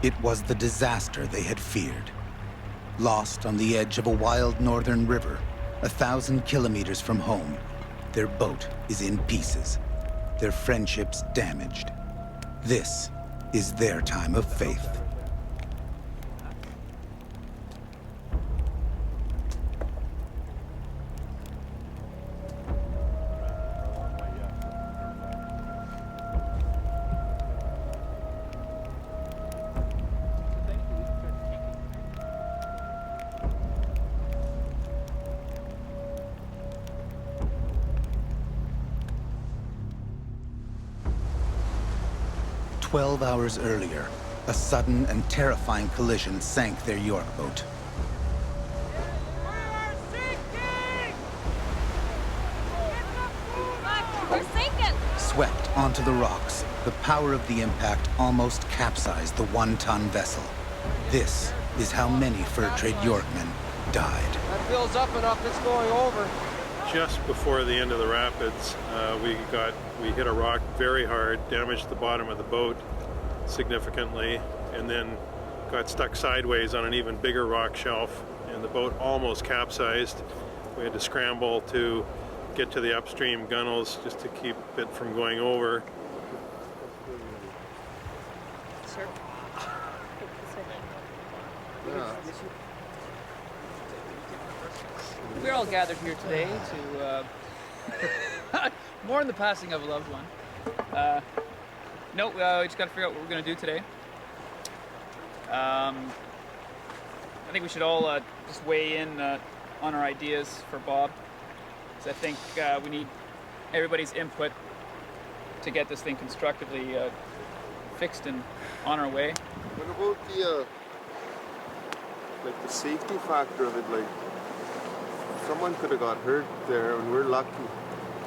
It was the disaster they had feared. Lost on the edge of a wild northern river, 1,000 kilometers from home, their boat is in pieces, their friendships damaged. This is their time of faith. "12 hours earlier, a sudden and terrifying collision sank their York boat. We're sinking! Swept onto the rocks, the power of the impact almost capsized the 1-ton vessel. This is how many fur trade Yorkmen died. That fills up enough, it's going over. Just before the end of the rapids, we hit a rock very hard, damaged the bottom of the boat significantly, and then got stuck sideways on an even bigger rock shelf, and the boat almost capsized. We had to scramble to get to the upstream gunnels just to keep it from going over. Sure. We're all gathered here today to mourn the passing of a loved one. We just got to figure out what we're going to do today. I think we should all just weigh in on our ideas for Bob. So I think we need everybody's input to get this thing constructively fixed and on our way. What about the safety factor of it? Like, someone could have got hurt there, and we're lucky.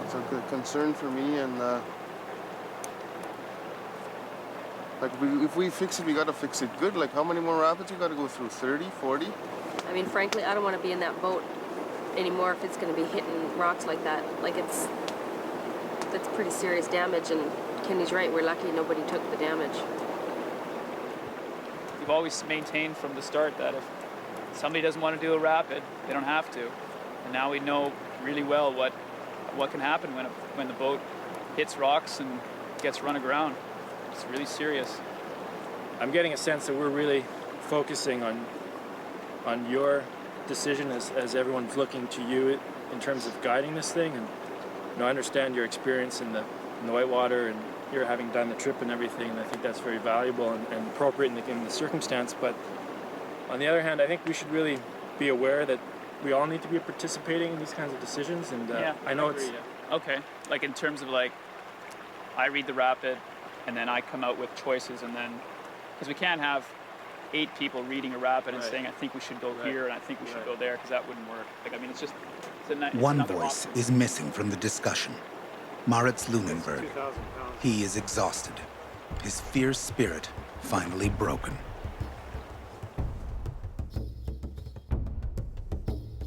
It's a concern for me, and if we fix it, we gotta fix it good. Like, how many more rapids we gotta go through? 30, 40? I mean, frankly, I don't want to be in that boat anymore if it's going to be hitting rocks like that. Like, that's pretty serious damage, and Kenny's right, we're lucky nobody took the damage. We've always maintained from the start that if somebody doesn't want to do a rapid, they don't have to. And now we know really well what can happen when the boat hits rocks and gets run aground. It's really serious. I'm getting a sense that we're really focusing on your decision as everyone's looking to you in terms of guiding this thing. And I understand your experience in the whitewater, and you're having done the trip and everything, and I think that's very valuable and appropriate in the circumstance. But on the other hand, I think we should really be aware that we all need to be participating in these kinds of decisions. And I know it's okay. Like, in terms of, like, I read the rapid, and then I come out with choices, and then because we can't have 8 people reading a rapid and saying, I think we should go here and I think we should go there, because that wouldn't work. Like, I mean, it's One voice is missing from the discussion. Maritz Lunenberg. He is exhausted, his fierce spirit finally broken.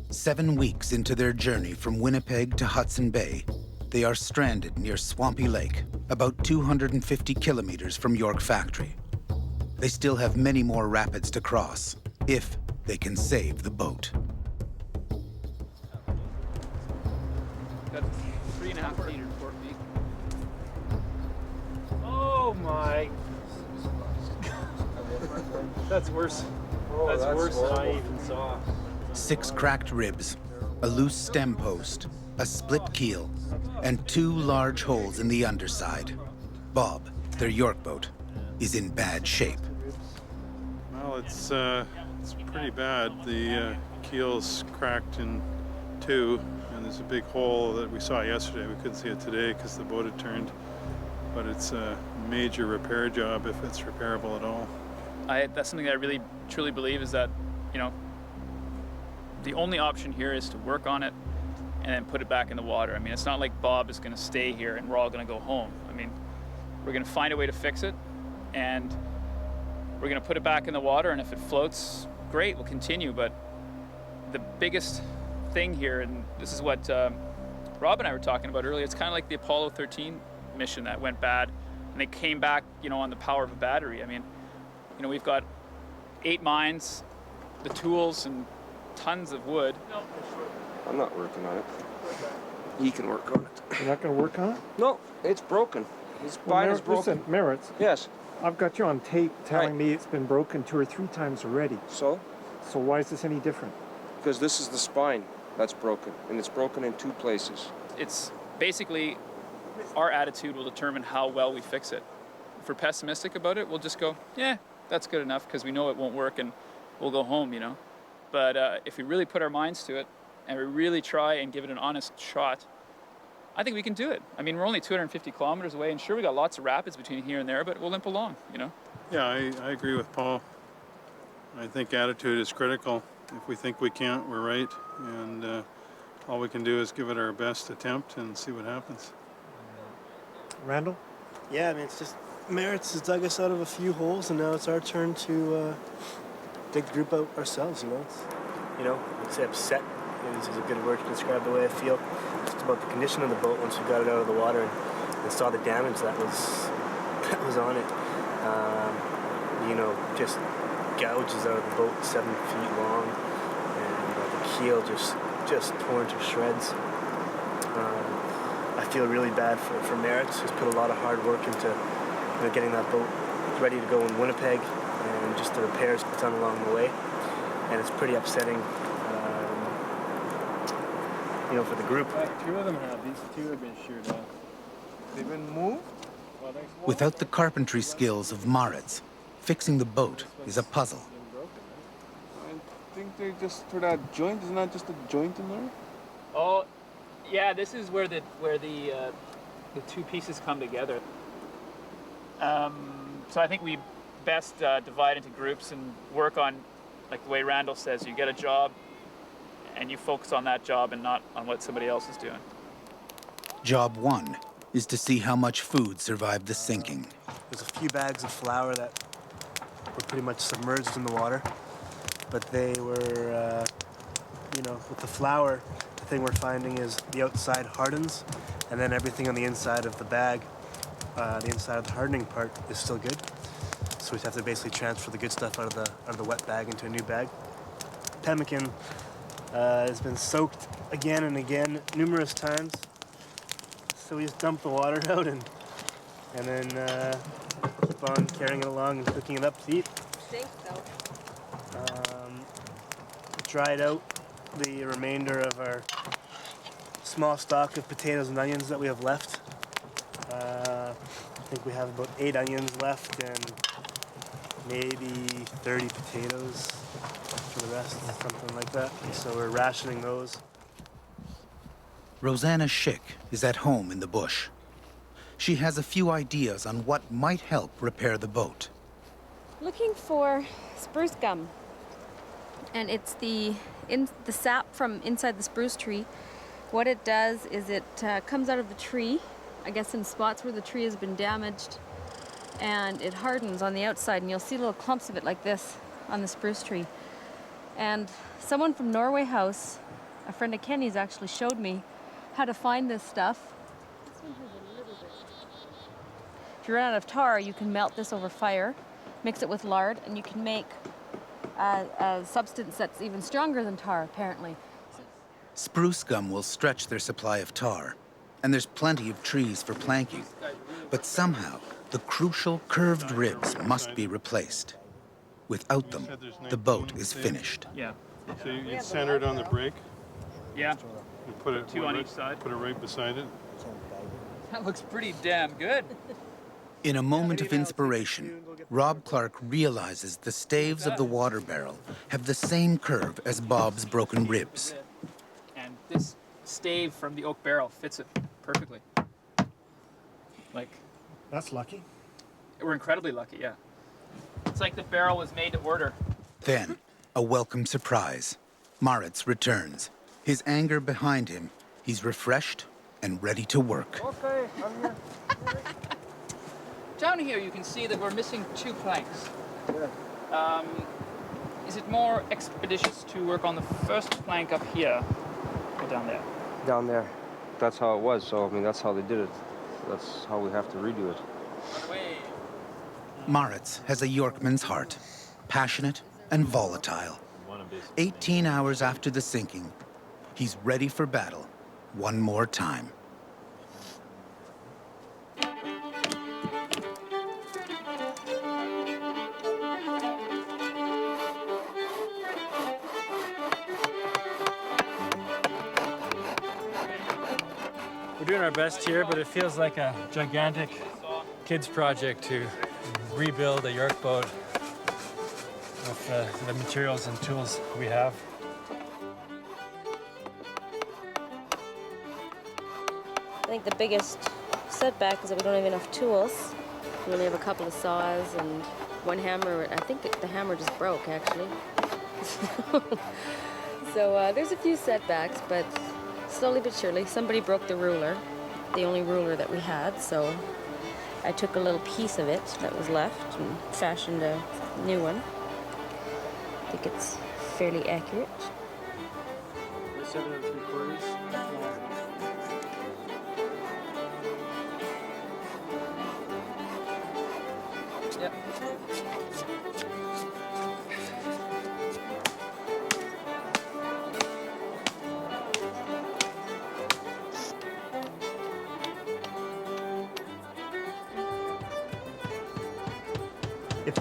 7 weeks into their journey from Winnipeg to Hudson Bay, they are stranded near Swampy Lake, about 250 kilometers from York Factory. They still have many more rapids to cross, if they can save the boat. Got 3.5 meters, 4 feet. oh my! That's worse. That's worse than I even saw. 6 cracked ribs, a loose stem post, a split keel, and 2 large holes in the underside. Bob, their York boat, is in bad shape. Well, it's pretty bad. The keel's cracked in 2, and there's a big hole that we saw yesterday. We couldn't see it today because the boat had turned, but it's a major repair job if it's repairable at all. That's something that I really truly believe is that, the only option here is to work on it and then put it back in the water. I mean, it's not like Bob is going to stay here and we're all going to go home. I mean, we're going to find a way to fix it, and we're going to put it back in the water, and if it floats, great, we'll continue. But the biggest thing here, and this is what Rob and I were talking about earlier, it's kind of like the Apollo 13 mission that went bad, and they came back, on the power of a battery. I mean, You know, we've got 8 mines, the tools, and tons of wood. I'm not working on it. He can work on it. You're not going to work on it? No, it's broken. His spine is broken. Listen, Merritt, Yes. I've got you on tape telling Right. me it's been broken 2 or 3 times already. So? So why is this any different? Because this is the spine that's broken, and it's broken in 2 places. It's basically our attitude will determine how well we fix it. If we're pessimistic about it, we'll just go, yeah, that's good enough because we know it won't work and we'll go home, you know. But if we really put our minds to it and we really try and give it an honest shot, I think we can do it. I mean, we're only 250 kilometers away, and sure, we got lots of rapids between here and there, but we'll limp along, you know. Yeah, I agree with Paul. I think attitude is critical. If we think we can't, we're right. And all we can do is give it our best attempt and see what happens. Randall? Yeah, I mean, it's just Merritt's has dug us out of a few holes, and now it's our turn to dig the group out ourselves. You know, I'd say upset is a good word to describe the way I feel. Just about the condition of the boat once we got it out of the water and saw the damage that was on it. Just gouges out of the boat 7 feet long, and the keel just torn to shreds. I feel really bad for Merritt's, who's put a lot of hard work into getting that boat ready to go in Winnipeg, and just the repairs done along the way. And it's pretty upsetting, for the group. 2 of them have. These 2 have been sheared off. They've been moved? Without the carpentry skills of Maritz, fixing the boat is a puzzle. I think they just for that joint. Isn't that just a joint in there? Oh, yeah, this is where the 2 pieces come together. So I think we best divide into groups and work on, like the way Randall says, you get a job and you focus on that job and not on what somebody else is doing. Job 1 is to see how much food survived the sinking. There's a few bags of flour that were pretty much submerged in the water, but they were, with the flour, the thing we're finding is the outside hardens, and then everything on the inside of the bag, the inside of the hardening part, is still good. So we have to basically transfer the good stuff out of the wet bag into a new bag. Pemmican has been soaked again and again, numerous times. So we just dump the water out and then keep on carrying it along and cooking it up to eat. Stinks though. Dried out the remainder of our small stock of potatoes and onions that we have left. I think we have about 8 onions left and maybe 30 potatoes for the rest, something like that. So we're rationing those. Rosanna Schick is at home in the bush. She has a few ideas on what might help repair the boat. Looking for spruce gum, and it's the sap from inside the spruce tree. What it does is it comes out of the tree, I guess in spots where the tree has been damaged, and it hardens on the outside, and you'll see little clumps of it like this on the spruce tree. And someone from Norway House, a friend of Kenny's, actually showed me how to find this stuff. This one has a little bit. If you run out of tar, you can melt this over fire, mix it with lard, and you can make a substance that's even stronger than tar, apparently. Spruce gum will stretch their supply of tar, and there's plenty of trees for planking. But somehow, the crucial curved ribs must be replaced. Without them, the boat is finished. Yeah. So you center it on the brake. Yeah. You put it 2 on each side. Put it right beside it. That looks pretty damn good. In a moment of inspiration, Rob Clark realizes the staves of the water barrel have the same curve as Bob's broken ribs. And this stave from the oak barrel fits it perfectly. Like, That's lucky. we're incredibly lucky, yeah. It's like the barrel was made to order. Then, a welcome surprise. Maritz returns. His anger behind him, he's refreshed and ready to work. Okay, I'm here. Down here you can see that we're missing 2 planks. Is it more expeditious to work on the first plank up here or down there? Down there. That's how it was, so I mean that's how they did it. That's how we have to redo it. By the way, Maritz has a Yorkman's heart, passionate and volatile. 18 hours after the sinking, he's ready for battle one more time. We're doing our best here, but it feels like a gigantic kids project to rebuild a York boat with the materials and tools we have. I think the biggest setback is that we don't have enough tools. We only have a couple of saws and one hammer. I think the hammer just broke, actually. So there's a few setbacks, but slowly but surely. Somebody broke the ruler, the only ruler that we had, so I took a little piece of it that was left and fashioned a new one. I think it's fairly accurate. 7 3/4. Yep.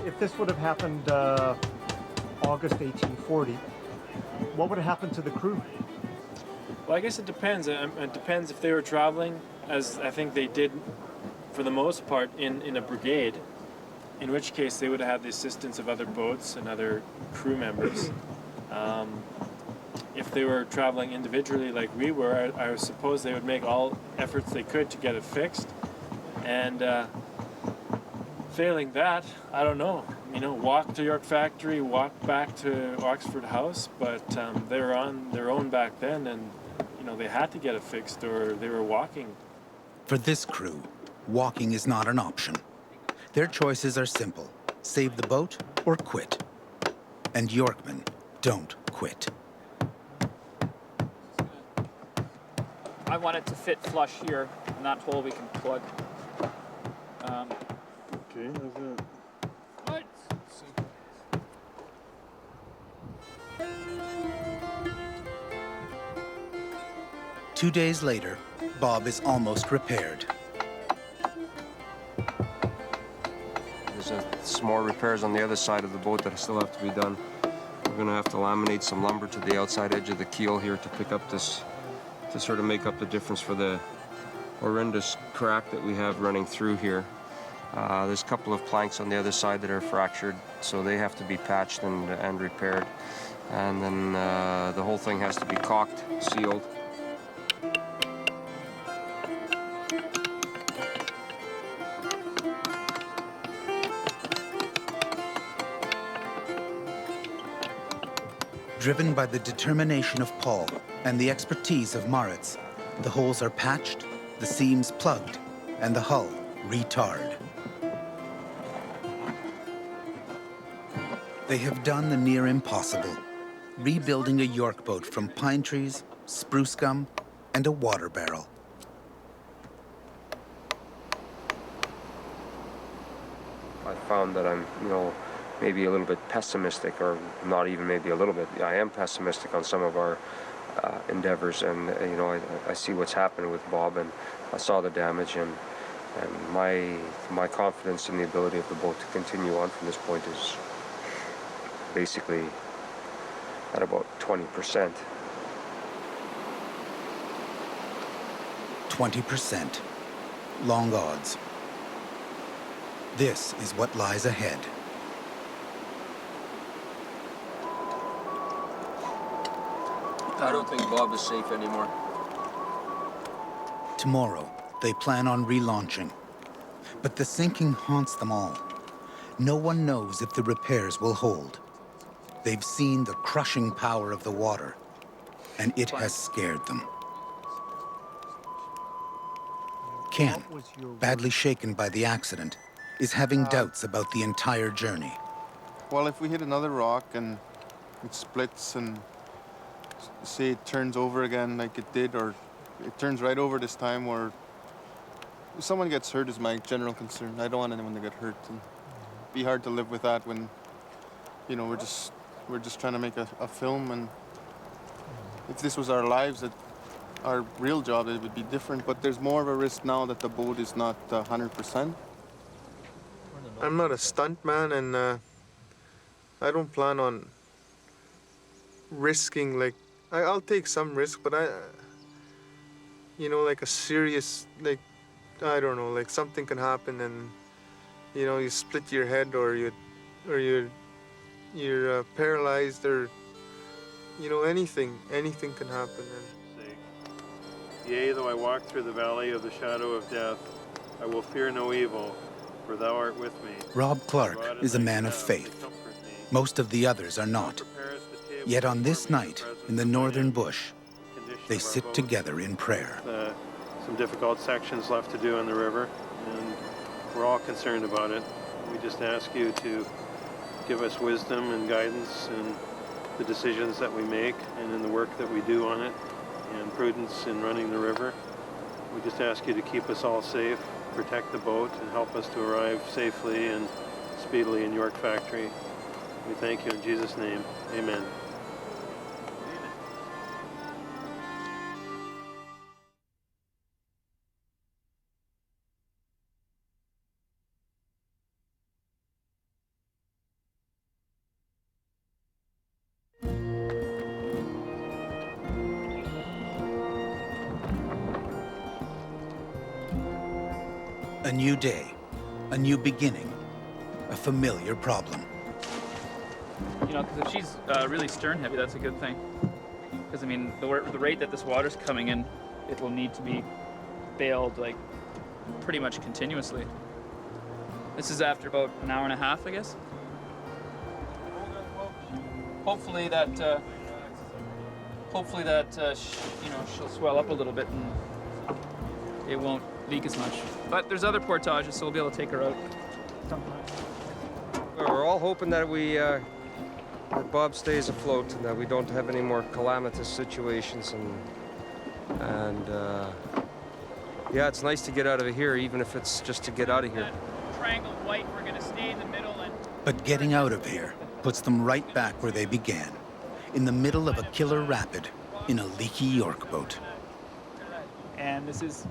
If this would have happened August 1840, what would have happened to the crew? Well, I guess it depends. It depends if they were traveling, as I think they did for the most part, in a brigade, in which case they would have had the assistance of other boats and other crew members. If they were traveling individually like we were, I suppose they would make all efforts they could to get it fixed. And failing that, I don't know. You know, walk to York Factory, walk back to Oxford House, but they were on their own back then, and you know they had to get it fixed, or they were walking. For this crew, walking is not an option. Their choices are simple: save the boat or quit. And Yorkmen don't quit. I want it to fit flush here, and that hole we can plug. Okay, how's that? What? 2 days later, Bob is almost repaired. There's some more repairs on the other side of the boat that still have to be done. We're gonna have to laminate some lumber to the outside edge of the keel here to pick up this, to sort of make up the difference for the horrendous crack that we have running through here. There's a couple of planks on the other side that are fractured, so they have to be patched and repaired. And then the whole thing has to be caulked, sealed. Driven by the determination of Paul and the expertise of Maritz, the holes are patched, the seams plugged, and the hull retarred. They have done the near impossible, rebuilding a York boat from pine trees, spruce gum, and a water barrel. I found that I'm, maybe a little bit pessimistic, or not even maybe a little bit. I am pessimistic on some of our endeavors, and I see what's happened with Bob, and I saw the damage, and my confidence in the ability of the boat to continue on from this point is basically at about 20%. 20%. Long odds. This is what lies ahead. I don't think Bob is safe anymore. Tomorrow, they plan on relaunching. But the sinking haunts them all. No one knows if the repairs will hold. They've seen the crushing power of the water, and it has scared them. Ken, badly shaken by the accident, is having doubts about the entire journey. Well, if we hit another rock and it splits and say it turns over again like it did, or it turns right over this time, or if someone gets hurt is my general concern. I don't want anyone to get hurt. And be hard to live with that when, you know, we're just trying to make a film, and if this was our lives, our real job, it would be different. But there's more of a risk now that the boat is not 100%. I'm not a stunt man, and I don't plan on risking, like, I'll take some risk, but you know, like a serious, like, I don't know, like something can happen and, you know, you split your head, or you're paralyzed, or, you know, anything can happen. Yea, though I walk through the valley of the shadow of death, I will fear no evil, for thou art with me. Rob Clark is a man of faith. Most of the others are not. Yet on this night, in the northern bush, they sit together in prayer. Some difficult sections left to do in the river, and we're all concerned about it. We just ask you to give us wisdom and guidance in the decisions that we make and in the work that we do on it, and prudence in running the river. We just ask you to keep us all safe, protect the boat, and help us to arrive safely and speedily in York Factory. We thank you in Jesus' name. Amen. A new day, a new beginning, a familiar problem. You know, because if she's really stern heavy, that's a good thing. Because I mean, the rate that this water's coming in, it will need to be bailed like pretty much continuously. This is after about an hour and a half, I guess. Hopefully that, you know, she'll swell up a little bit and it won't leak as much. But there's other portages, so we'll be able to take her out sometime. We're all hoping that that Bob stays afloat and that we don't have any more calamitous situations. And yeah, it's nice to get out of here, even if it's just to get out of here. That triangle white, we're gonna stay in the middle and... But getting out of here puts them right back where they began, in the middle of a killer rapid in a leaky York boat. And this is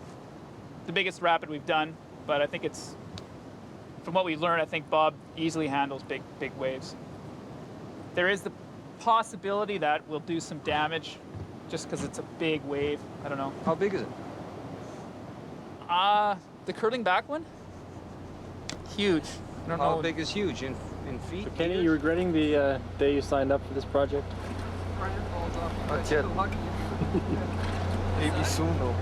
the biggest rapid we've done, but I think it's, from what we learned, I think Bob easily handles big waves. There is the possibility that we'll do some damage just because it's a big wave. I don't know. How big is it? The curling back one? Huge. I don't know. How big is huge in feet? So Kenny, you regretting the day you signed up for this project? Not yet. Maybe soon though.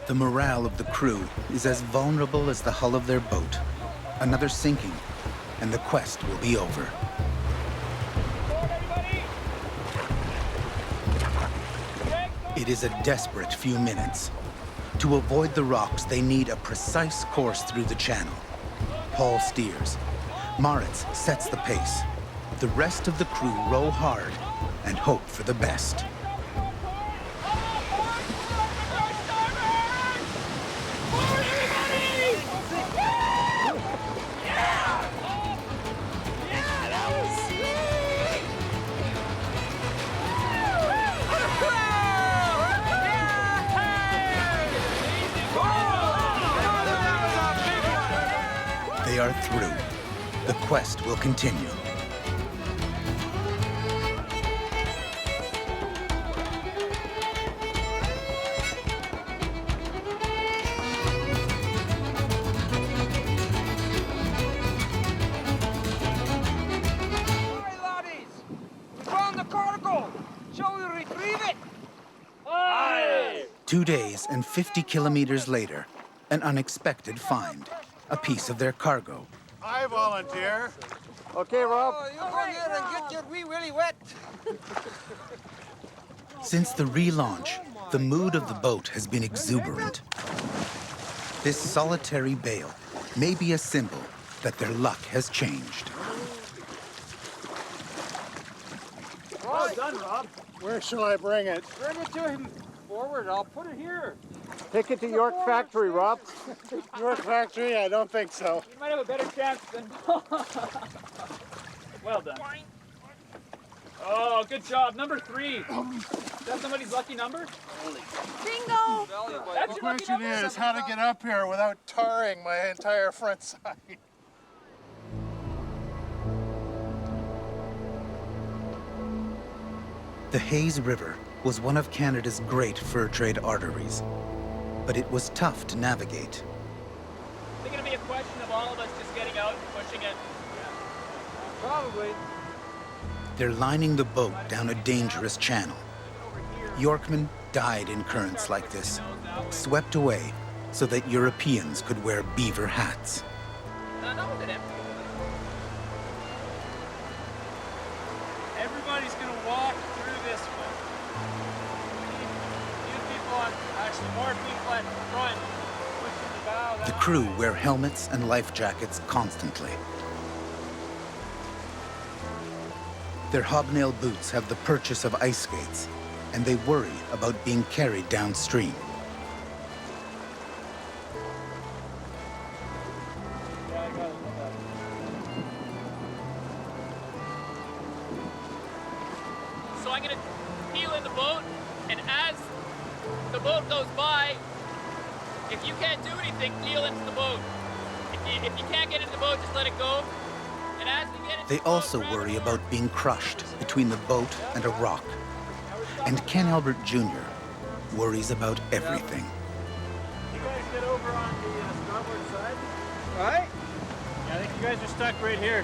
The morale of the crew is as vulnerable as the hull of their boat. Another sinking, and the quest will be over. It is a desperate few minutes. To avoid the rocks, they need a precise course through the channel. Paul steers. Moritz sets the pace. The rest of the crew row hard and hope for the best. They are through. The quest will continue. Alright, laddies! We found the cargo! Shall we retrieve it? Aye! 2 days and 50 kilometers later, an unexpected find. A piece of their cargo. I volunteer. Okay, Rob. Oh, you go there and get your wee willy wet. Since the relaunch, the mood of the boat has been exuberant. This solitary bale may be a symbol, that their luck has changed. Well done, Rob. Where shall I bring it? Bring it to him forward. I'll put it here. Take it to York Factory, Rob. York Factory? I don't think so. You might have a better chance than. Well done. Oh, good job. Number 3. Is that somebody's lucky number? Bingo! That's The your lucky question number. is how to get up here without tarring my entire front side. The Hayes River was one of Canada's great fur trade arteries, but it was tough to navigate. Is it going to be a question of all of us just getting out and pushing it? Probably. They're lining the boat down a dangerous channel. Yorkmen died in currents like this, swept away so that Europeans could wear beaver hats. That was it empty. Everybody's going to walk through this one. You people on, actually more people at the front pushing the bow. The crew wear helmets and life jackets constantly. Their hobnail boots have the purchase of ice skates, and they worry about being carried downstream. So I'm going to peel in the boat, and as the boat goes by, if you can't do anything, peel into the boat. If you can't get into the boat, just let it go. And as we get into They the boat, also grab worry it. about being crushed between the boat and a rock. And Ken Albert Jr. worries about everything. You guys get over on the starboard side. Right? Yeah, I think you guys are stuck right here.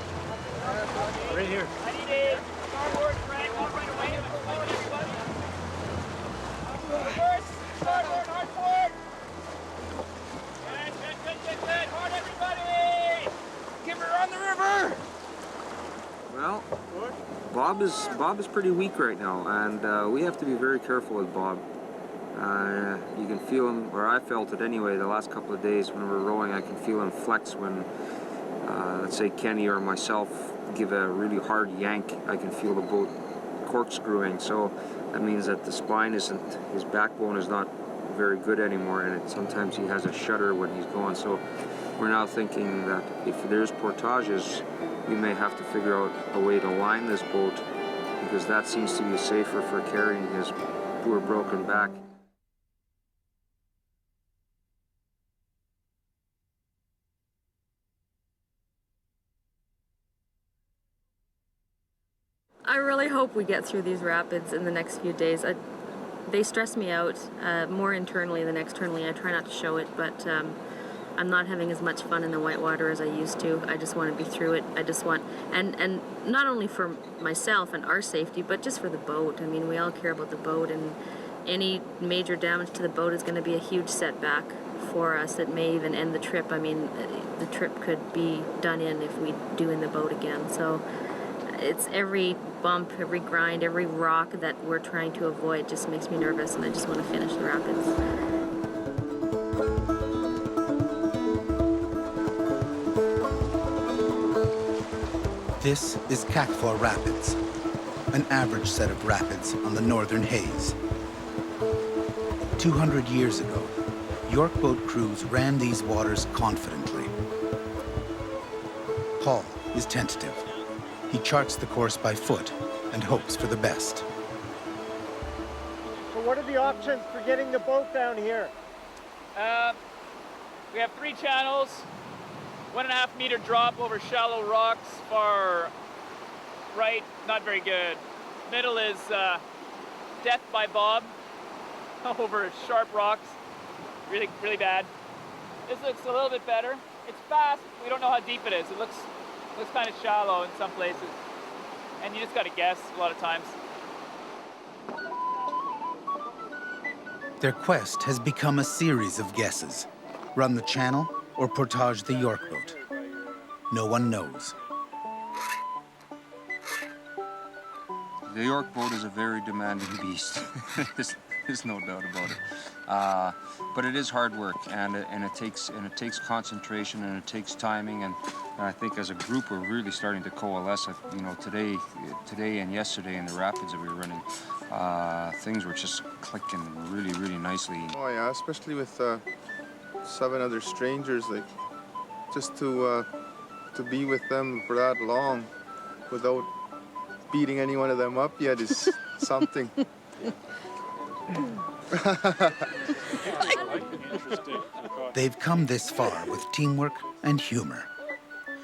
Right here. I need a starboard crank up right away. Everybody. Reverse, starboard, hard forward. Good. Hard, everybody. Give her on the river! Well, Bob is pretty weak right now, and we have to be very careful with Bob. You can feel him, or I felt it anyway, the last couple of days when we're rowing. I can feel him flex when, let's say, Kenny or myself give a really hard yank. I can feel the boat corkscrewing. So that means that the spine isn't, his backbone is not very good anymore, and sometimes he has a shudder when he's going. So we're now thinking that if there's portages, we may have to figure out a way to line this boat, because that seems to be safer for carrying his poor broken back. I really hope we get through these rapids in the next few days. They stress me out more internally than externally. I try not to show it, but I'm not having as much fun in the whitewater as I used to. I just want to be through it. I just want, and not only for myself and our safety, but just for the boat. I mean, we all care about the boat, and any major damage to the boat is going to be a huge setback for us. It may even end the trip. I mean, the trip could be done in if we do in the boat again. So it's every bump, every grind, every rock that we're trying to avoid just makes me nervous, and I just want to finish the rapids. This is Kakwa Rapids, an average set of rapids on the Northern Hayes. 200 years ago, York boat crews ran these waters confidently. Paul is tentative. He charts the course by foot and hopes for the best. So what are the options for getting the boat down here? We have 3 channels, 1.5 meter drop over shallow rocks. Far right, not very good. Middle is death by Bob over sharp rocks, really bad. This looks a little bit better. It's fast. We don't know how deep it is. It looks kind of shallow in some places, and you just got to guess a lot of times. Their quest has become a series of guesses. Run the channel or portage the York boat. No one knows. The York boat is a very demanding beast. There's no doubt about it. But it is hard work, and it takes concentration, and it takes timing, and I think as a group we're really starting to coalesce. You know, today and yesterday in the rapids that we were running, things were just clicking really, really nicely. Oh yeah, especially with 7 other strangers, like just to be with them for that long without beating any one of them up yet is something. They've come this far with teamwork and humor.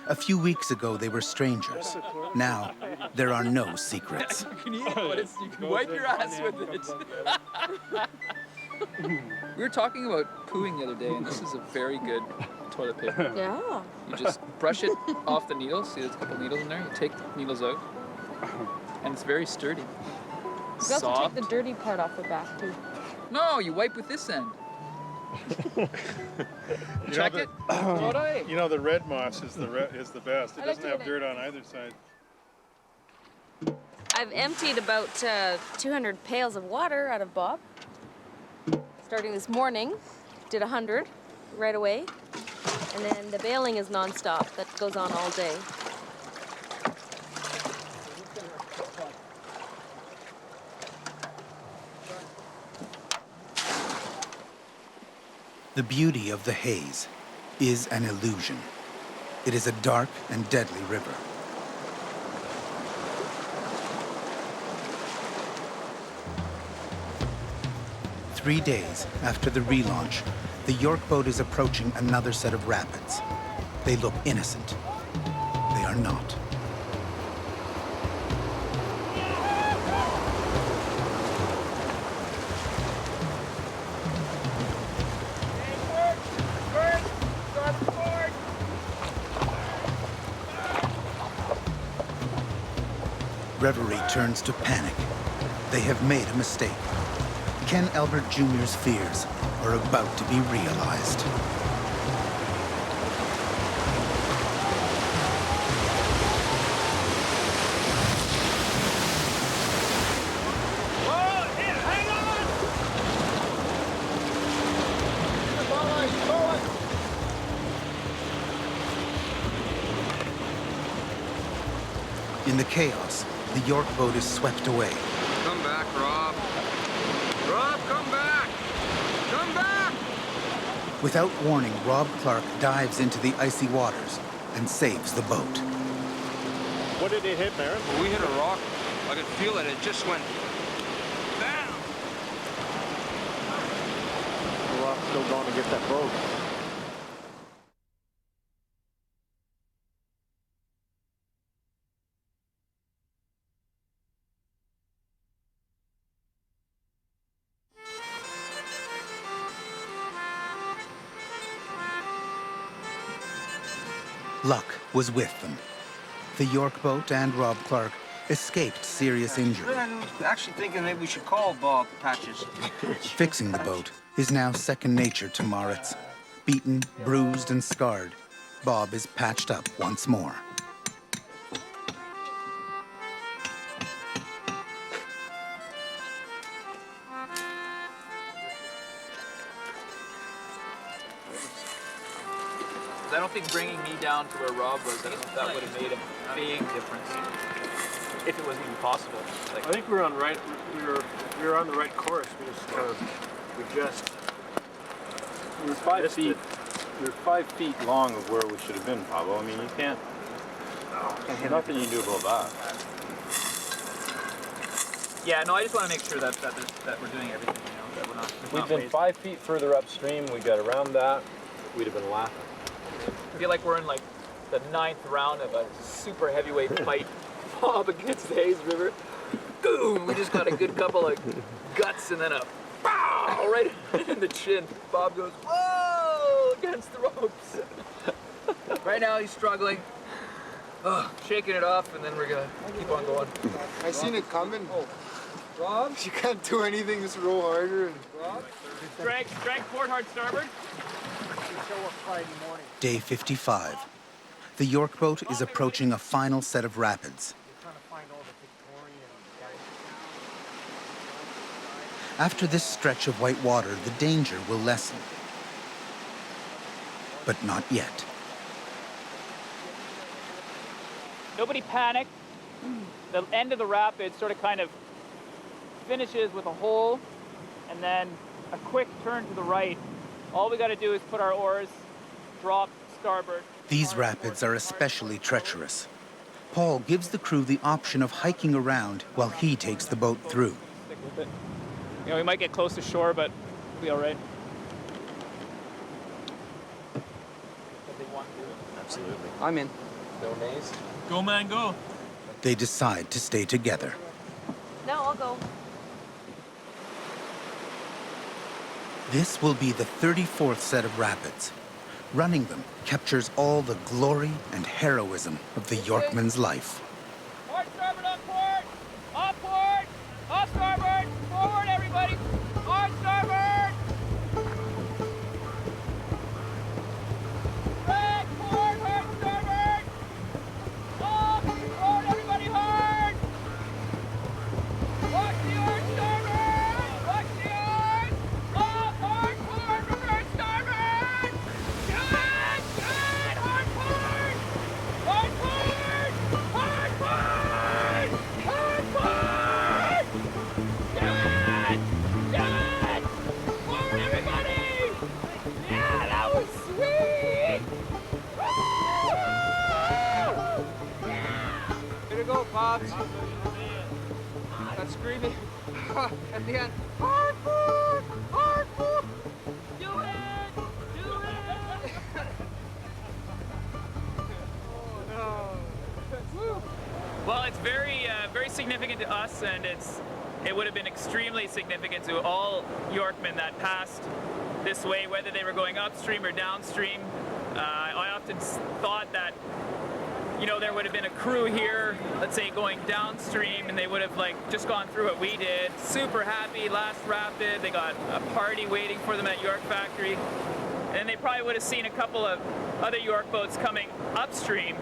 A few weeks ago, they were strangers. Now, there are no secrets. You can eat it, but you can wipe your ass with it. We were talking about pooing the other day, and this is a very good toilet paper. Yeah. You just brush it off the needles. See, there's a couple needles in there. You take the needles out, and it's very sturdy. You also Soft. take the dirty part off the back too. No, you wipe with this end. Check it. You know, the red moss is the best. It I like doesn't have it. dirt on either side. I've emptied about 200 pails of water out of Bob. Starting this morning, did 100 right away. And then the bailing is nonstop. That goes on all day. The beauty of the Hayes is an illusion. It is a dark and deadly river. Three days after the relaunch, the York boat is approaching another set of rapids. They look innocent. They are not. Reverie turns to panic. They have made a mistake. Ken Albert Jr.'s fears are about to be realized. In the chaos, the York boat is swept away. Come back, Rob. Rob, come back! Come back! Without warning, Rob Clark dives into the icy waters and saves the boat. What did it hit, Marin? Well, we hit a rock. I could feel it. It just went down. Rob's still going to get that boat. Luck was with them. The York boat and Rob Clark escaped serious injury. I'm actually thinking maybe we should call Bob Patches. Fixing the boat is now second nature to Moritz. Beaten, bruised, and scarred, Bob is patched up once more. I don't think bringing me down to where Rob was, I don't know if that would have made a big difference. If it was even possible. Like, I think we were on the right course. We were 5 feet. We were 5 feet long of where we should have been, Pablo. I mean, you can't. There's nothing you can do about that. yeah, no, I just want to make sure that we're doing everything, that we're not. We'd been 5 feet further upstream. We got around that. We'd have been laughing. I feel like we're in like the 9th round of a super heavyweight fight. Bob against the Hayes River. Boom! We just got a good couple of guts and then a bow right in the chin. Bob goes, whoa! Against the ropes. Right now he's struggling. Shaking it off, and then we're gonna keep on going. I seen it coming. Rob? You can't do anything, just roll harder. And... Rob? Drag port hard starboard. Day 55. The York boat is approaching a final set of rapids. After this stretch of white water, the danger will lessen. But not yet. Nobody panic. The end of the rapid sort of kind of finishes with a hole and then a quick turn to the right. All we got to do is put our oars, drop, starboard. These rapids are especially treacherous. Paul gives the crew the option of hiking around while he takes the boat through. Stick with it. You know, we might get close to shore, but we'll be all right. Absolutely. I'm in. No nays? Go, man, go. They decide to stay together. No, I'll go. This will be the 34th set of rapids. Running them captures all the glory and heroism of the Yorkman's life. Port, starboard, on port! Off port! Off starboard! Forward, everybody! On starboard! Red, port, hard starboard! Off! Forward, everybody, hard! Watch the oars, starboard! Watch the oars! Off, hard, port, reverse, starboard! Good! Good! Hard port! Hard port! Hard port! Hard port! Good! Good! Forward, everybody! Yeah, that was sweet! Woo! Yeah! Way to go, Pops. That's screaming at the end. Hard port! Hard port! Do it! Do it! Well, it's very significant to us, and it would have been extremely significant to all Yorkmen that passed this way, whether they were going upstream or downstream. I often thought that, you know, there would have been a crew here, let's say going downstream, and they would have like just gone through what we did. Super happy, last rapid, they got a party waiting for them at York Factory. And then they probably would have seen a couple of other York boats coming upstream,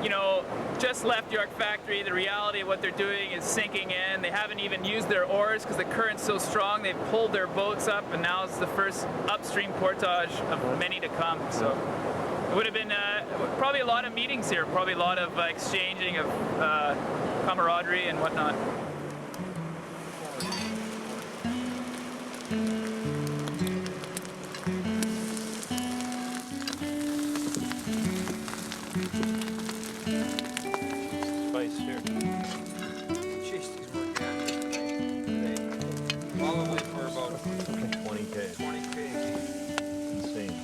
you know, just left York Factory. The reality of what they're doing is sinking in. They haven't even used their oars because the current's so strong. They've pulled their boats up, and now it's the first upstream portage of many to come. So it would have been probably a lot of meetings here, probably a lot of exchanging of camaraderie and whatnot. Spice here. Jeez, these were probably for about 20K. 20K. Insane.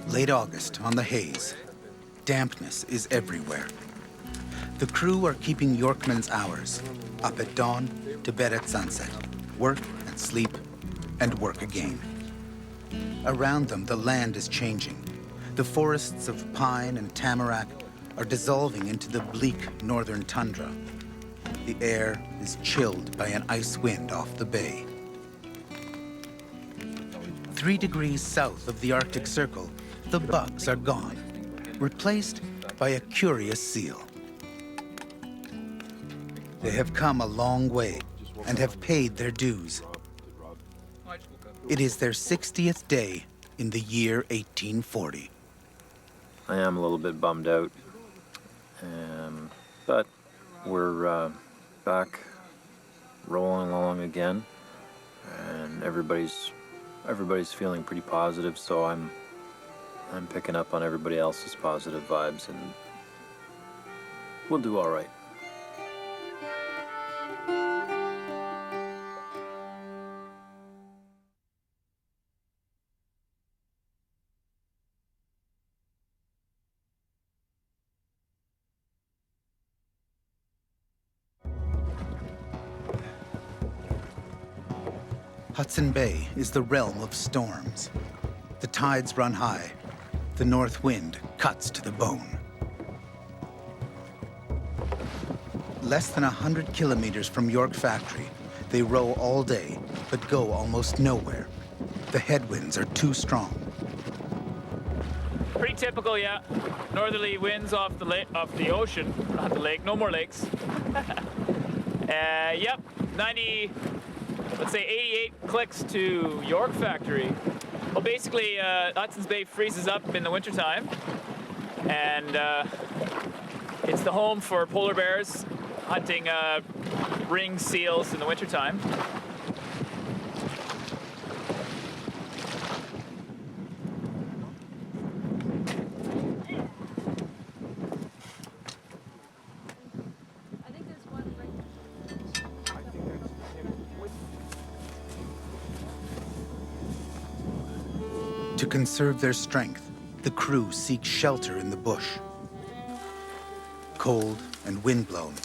Late August on the Hayes. Dampness is everywhere. The crew are keeping Yorkman's hours. Up at dawn, to bed at sunset. Work and sleep, and work again. Around them, the land is changing. The forests of pine and tamarack are dissolving into the bleak northern tundra. The air is chilled by an ice wind off the bay. 3 degrees south of the Arctic Circle, the bugs are gone, replaced by a curious seal. They have come a long way and have paid their dues. It is their 60th day in the year 1840. I am a little bit bummed out, but we're back rolling along again, and everybody's feeling pretty positive. So I'm picking up on everybody else's positive vibes, and we'll do all right. Hudson Bay is the realm of storms. The tides run high. The north wind cuts to the bone. Less than 100 kilometers from York Factory, they row all day, but go almost nowhere. The headwinds are too strong. Pretty typical, yeah. Northerly winds off the ocean, not the lake. No more lakes. Yep, 90, let's say 88 clicks to York Factory. Well, basically, Hudson's Bay freezes up in the wintertime, and it's the home for polar bears hunting ring seals in the wintertime. To conserve their strength, the crew seek shelter in the bush. Cold and windblown,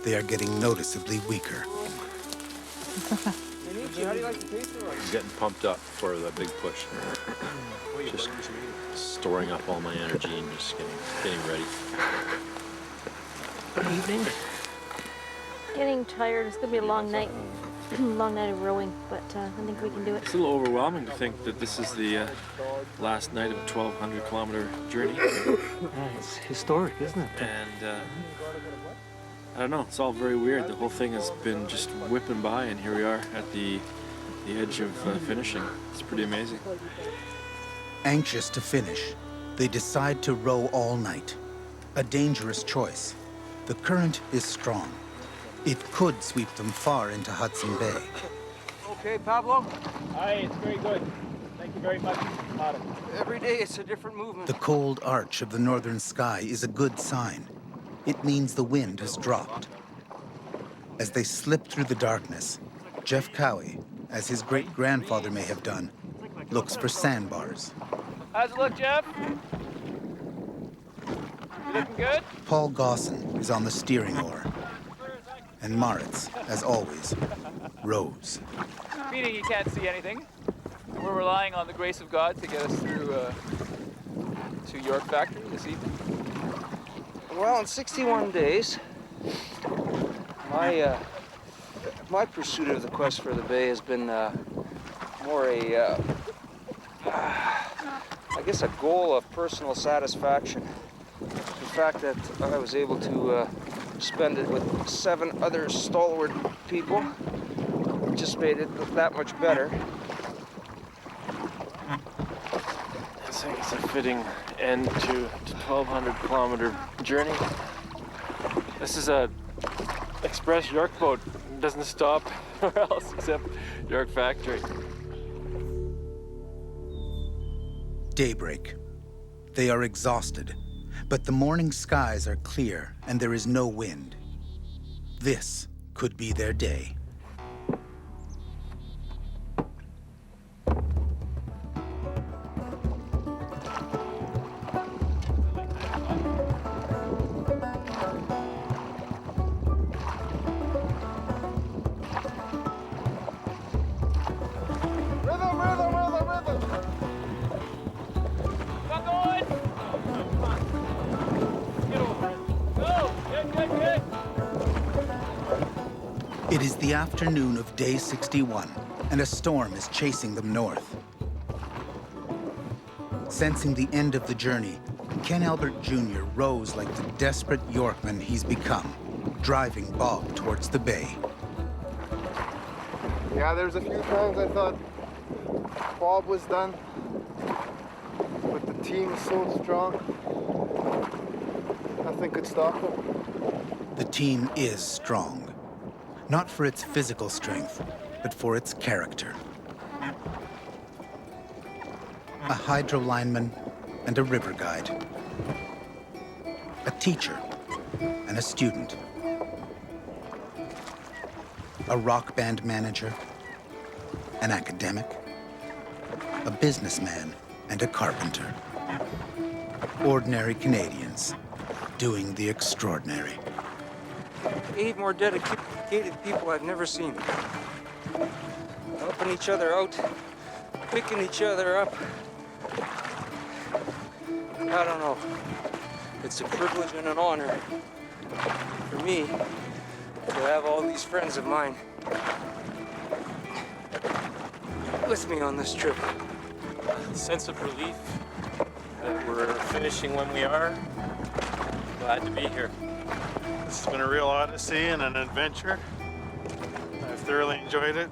they are getting noticeably weaker. I'm getting pumped up for the big push. Just storing up all my energy and just getting ready. Good evening. Getting tired. It's gonna be a long night. Long night of rowing, but I think we can do it. It's a little overwhelming to think that this is the last night of a 1,200 kilometer journey. It's historic, isn't it? And I don't know, it's all very weird. The whole thing has been just whipping by, and here we are at the edge of finishing. It's pretty amazing. Anxious to finish, they decide to row all night. A dangerous choice. The current is strong. It could sweep them far into Hudson Bay. Okay, Pablo? Aye, it's very good. Thank you very much, Otto. Every day it's a different movement. The cold arch of the northern sky is a good sign. It means the wind has dropped. As they slip through the darkness, Jeff Cowie, as his great-grandfather may have done, looks for sandbars. How's it look, Jeff? You looking good? Paul Gosson is on the steering oar. And Moritz, as always, rows. Meaning you can't see anything. We're relying on the grace of God to get us through to York Factory this evening. Well, in 61 days, my pursuit of the quest for the bay has been more a, I guess, a goal of personal satisfaction. The fact that I was able to spend it with 7 other stalwart people just made it that much better. I think it's a fitting end to 1,200 kilometer journey. This is a express York boat. It doesn't stop anywhere else except York Factory. Daybreak. They are exhausted, but the morning skies are clear and there is no wind. This could be their day. It is the afternoon of day 61, and a storm is chasing them north. Sensing the end of the journey, Ken Albert Jr. rows like the desperate Yorkman he's become, driving Bob towards the bay. Yeah, there's a few times I thought Bob was done, but the team is so strong, nothing could stop him. The team is strong. Not for its physical strength, but for its character. A hydro lineman and a river guide. A teacher and a student. A rock band manager, an academic, a businessman, and a carpenter. Ordinary Canadians doing the extraordinary. 8 more dedicated people I've never seen. Helping each other out, picking each other up. I don't know. It's a privilege and an honor for me to have all these friends of mine with me on this trip. Sense of relief that we're finishing when we are. Glad to be here. This has been a real odyssey and an adventure. I've thoroughly enjoyed it,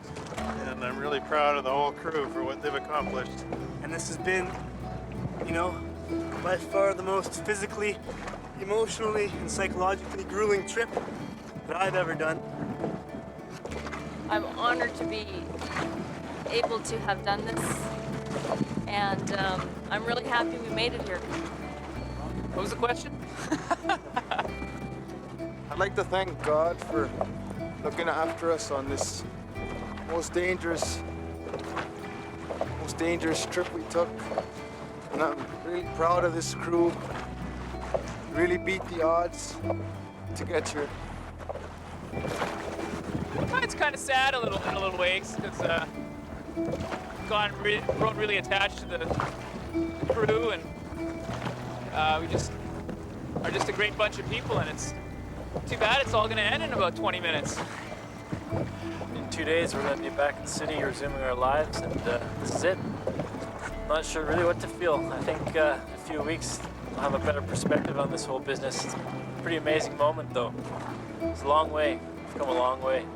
and I'm really proud of the whole crew for what they've accomplished. And this has been, you know, by far the most physically, emotionally, and psychologically grueling trip that I've ever done. I'm honored to be able to have done this, and I'm really happy we made it here. What was the question? I'd like to thank God for looking after us on this most dangerous trip we took. And I'm really proud of this crew. Really beat the odds to get here. It's kind of sad in a little ways because grown really attached to the crew, and we just are just a great bunch of people, and it's too bad it's all going to end in about 20 minutes. In 2 days, we're going to be back in the city, resuming our lives, and this is it. Not sure really what to feel. I think in a few weeks, I'll have a better perspective on this whole business. It's a pretty amazing moment, though. It's a long way. We've come a long way.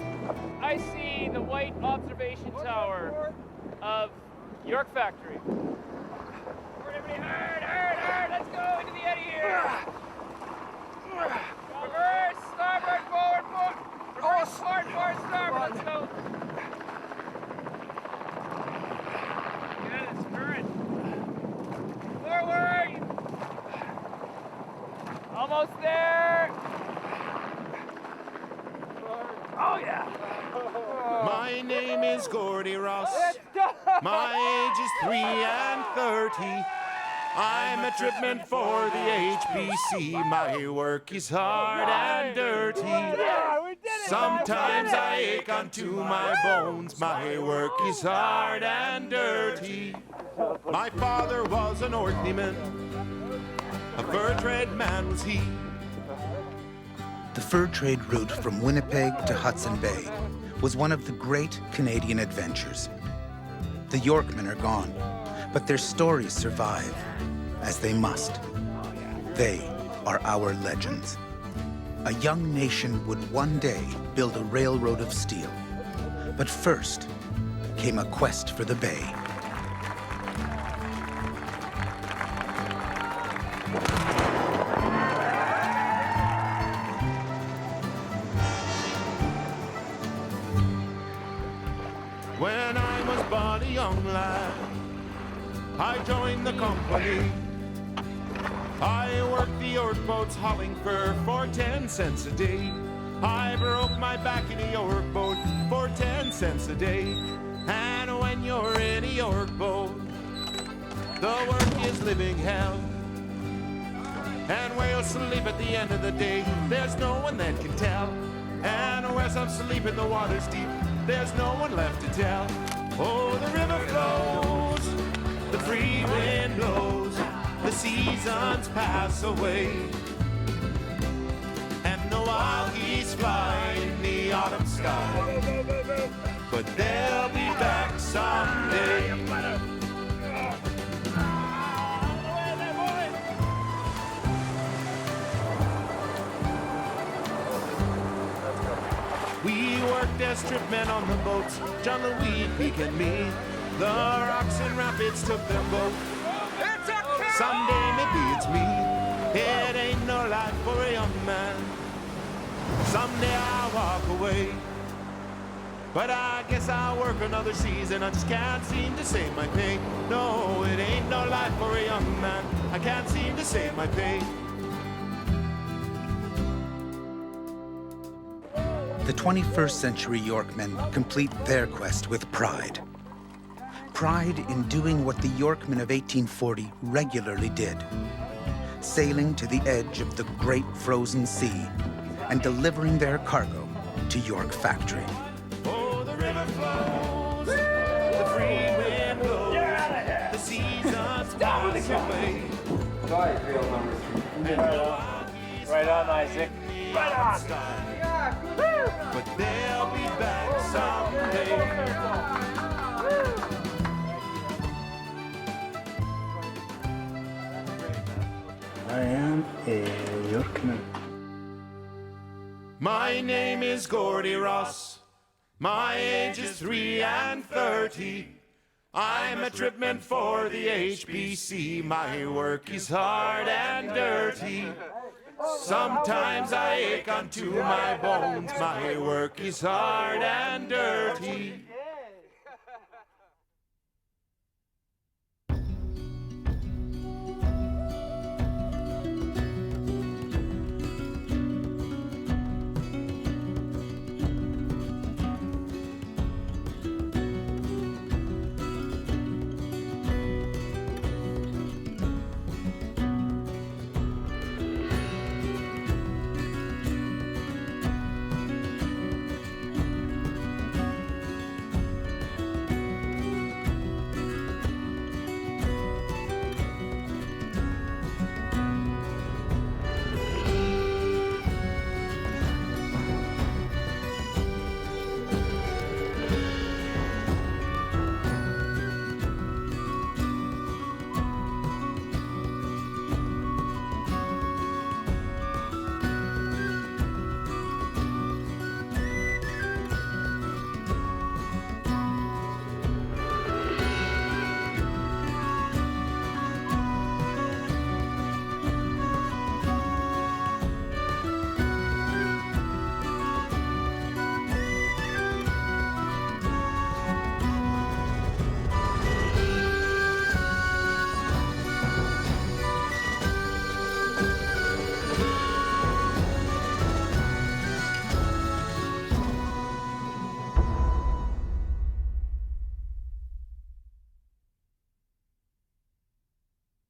I see the white observation tower of York Factory. Everybody, hard, let's go into the eddy here. Reverse, starboard, forward. Reverse, forward, starboard, let's go. Good, it's current. Forward. Almost there. Oh yeah. My name is Gordy Ross. My age is 3 and 30. I'm a tripman for the HBC. My work is hard and dirty. Sometimes I ache unto my bones. My work is hard and dirty. My father was an Orkneyman. A fur trade man was he. The fur trade route from Winnipeg to Hudson Bay was one of the great Canadian adventures. The Yorkmen are gone, but their stories survive, as they must. They are our legends. A young nation would one day build a railroad of steel. But first came a quest for the bay. When I was but a young lad, I joined the company. I worked the York boats hauling fur for 10 cents a day. I broke my back in a York boat for 10 cents a day. And when you're in a York boat, the work is living hell. And where you'll sleep at the end of the day, there's no one that can tell. And where some sleep in the water's deep, there's no one left to tell. Oh, the river flows, the free wind blows, the seasons pass away, and the wild geese fly in the autumn sky, but they'll be back someday. We worked as strip men on the boats, John Louis, Peak and me. The rocks and rapids took them both. Someday maybe it's me. It ain't no life for a young man. Someday I'll walk away, but I guess I'll work another season. I just can't seem to save my pay. No, it ain't no life for a young man. I can't seem to save my pay. The 21st century Yorkmen complete their quest with pride. Pride in doing what the Yorkmen of 1840 regularly did, sailing to the edge of the great frozen sea and delivering their cargo to York Factory. Oh, the river flows, the free wind blows, the seasons pass away. Right on, Isaac. Right on. But they'll be back someday. I am a Yorkman. My name is Gordy Ross. My age is 3 and 30. I'm a tripman for the HPC. My work is hard and dirty. Sometimes I ache unto my bones. My work is hard and dirty.